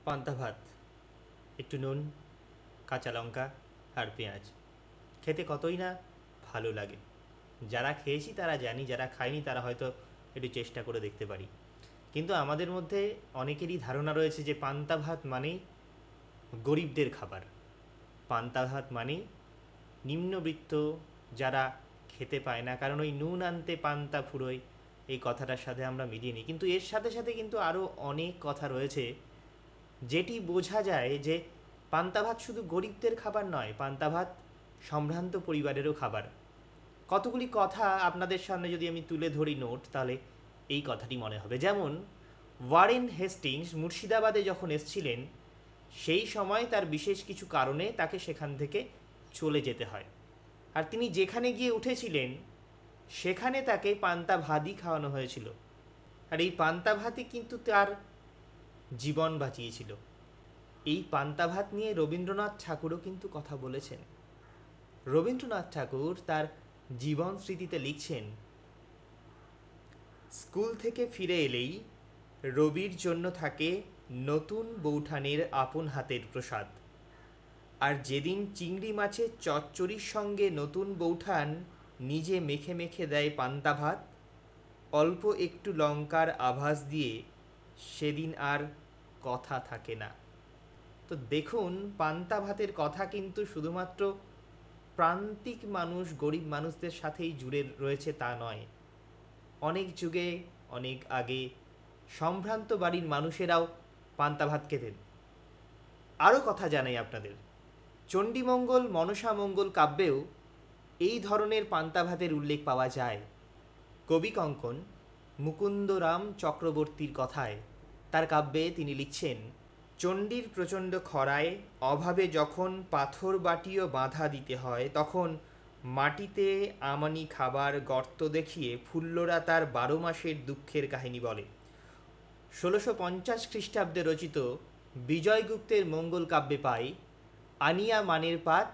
পান্তা ভাত, একটু নুন, কাঁচা লঙ্কা আর পেঁয়াজ, খেতে কতই না ভালো লাগে। যারা খেয়েছি তারা জানি, যারা খায়নি তারা হয়তো একটু চেষ্টা করে দেখতে পারি। কিন্তু আমাদের মধ্যে অনেকেরই ধারণা রয়েছে যে পান্তা ভাত মানেই গরিবদের খাবার, পান্তা ভাত মানেই নিম্নবিত্ত যারা খেতে পায় না, কারণ ওই নুন আনতে পান্তা ফুরোয়, এই কথাটার সাথে আমরা মিলিয়ে নিই। কিন্তু এর সাথে সাথে কিন্তু আরও অনেক কথা রয়েছে যেটি বোঝা যায় যে পান্তা ভাত শুধু গরিবদের খাবার নয়, পান্তা ভাত সম্ভ্রান্ত পরিবারেরও খাবার। কতগুলি কথা আপনাদের সামনে যদি আমি তুলে ধরি নোট, তাহলে এই কথাটি মনে হবে। যেমন ওয়ারেন হেস্টিংস মুর্শিদাবাদে যখন এসছিলেন, সেই সময় তার বিশেষ কিছু কারণে তাকে সেখান থেকে চলে যেতে হয়। আর তিনি যেখানে গিয়ে উঠেছিলেন সেখানে তাকে পান্তা ভাতই খাওয়ানো হয়েছিল। আর এই পান্তা ভাতই কিন্তু তার জীবন বাঁচিয়েছিল। এই পান্তা ভাত নিয়ে রবীন্দ্রনাথ ঠাকুরও কিন্তু কথা বলেছেন। রবীন্দ্রনাথ ঠাকুর তার জীবন স্মৃতিতে লিখছেন, স্কুল থেকে ফিরে এলেই রবির জন্য থাকে নতুন বৌঠানের আপন হাতের প্রসাদ। আর যেদিন চিংড়ি মাছের চচ্চড়ির সঙ্গে নতুন বৌঠান নিজে মেখে মেখে দেয় পান্তা ভাত, অল্প একটু লঙ্কার আভাস দিয়ে, সেদিন আর কথা থাকে না। তো দেখুন, পান্তা ভাতের কথা কিন্তু শুধুমাত্র প্রান্তিক মানুষ, গরিব মানুষদের সাথেই জুড়ে রয়েছে তা নয়। অনেক যুগে, অনেক আগে সম্ভ্রান্ত বাড়ির মানুষেরাও পান্তা ভাত খেতেন। আরও কথা জানাই আপনাদের, চণ্ডীমঙ্গল মনসামঙ্গল কাব্যেও এই ধরনের পান্তা ভাতের উল্লেখ পাওয়া যায়। কবি কঙ্কন মুকুন্দরাম চক্রবর্তীর কথায় তার কাব্যে তিনি লিখছেন, চণ্ডীর প্রচণ্ড খরায় অভাবে যখন পাথর বাটিও বাঁধা দিতে হয়, তখন মাটিতে আমানি খাবার গর্ত দেখিয়ে ফুল্লরা তার 12 মাসের দুঃখের কাহিনী বলে। 1650 খ্রিস্টাব্দে রচিত বিজয়গুপ্তের মঙ্গল কাব্যে পাই, আনিয়া মানের পাত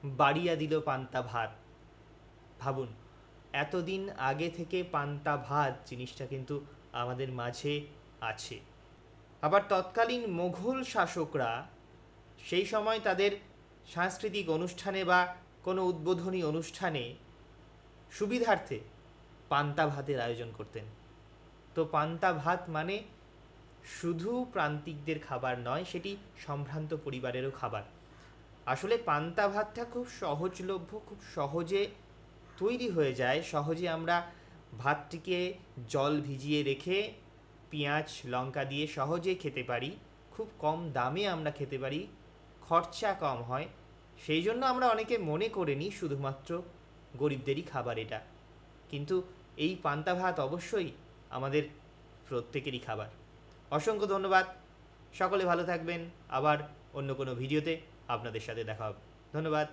বাড়িয়া দিল পান্তা ভাত। ভাবুন, এতদিন আগে থেকে পান্তা ভাত জিনিসটা কিন্তু আমাদের মাঝে আছে। আবার তৎকালীন মোঘল শাসকরা সেই সময় তাদের সাংস্কৃতিক অনুষ্ঠানে বা কোনো উদ্বোধনী অনুষ্ঠানে সুবিধার্থে পান্তা ভাতের আয়োজন করতেন। তো পান্তা ভাত মানে শুধু প্রান্তিকদের খাবার নয়, সেটি সম্ভ্রান্ত পরিবারেরও খাবার। আসলে পান্তা ভাতটা খুব সহজলভ্য, খুব সহজে তৈরি হয়ে যায়। সহজে আমরা ভাতটিকে জল ভিজিয়ে রেখে পেঁয়াজ লঙ্কা দিয়ে সহজে খেতে পারি, খুব কম দামে আমরা খেতে পারি, খরচা কম হয়। সেই জন্য আমরা অনেকে মনে করে নিই শুধুমাত্র গরিবদেরই খাবার এটা। কিন্তু এই পান্তা ভাত অবশ্যই আমাদের প্রত্যেকেরই খাবার। অসংখ্য ধন্যবাদ, সকলে ভালো থাকবেন। আবার অন্য কোনো ভিডিওতে আপনাদের সাথে দেখা হবে। ধন্যবাদ।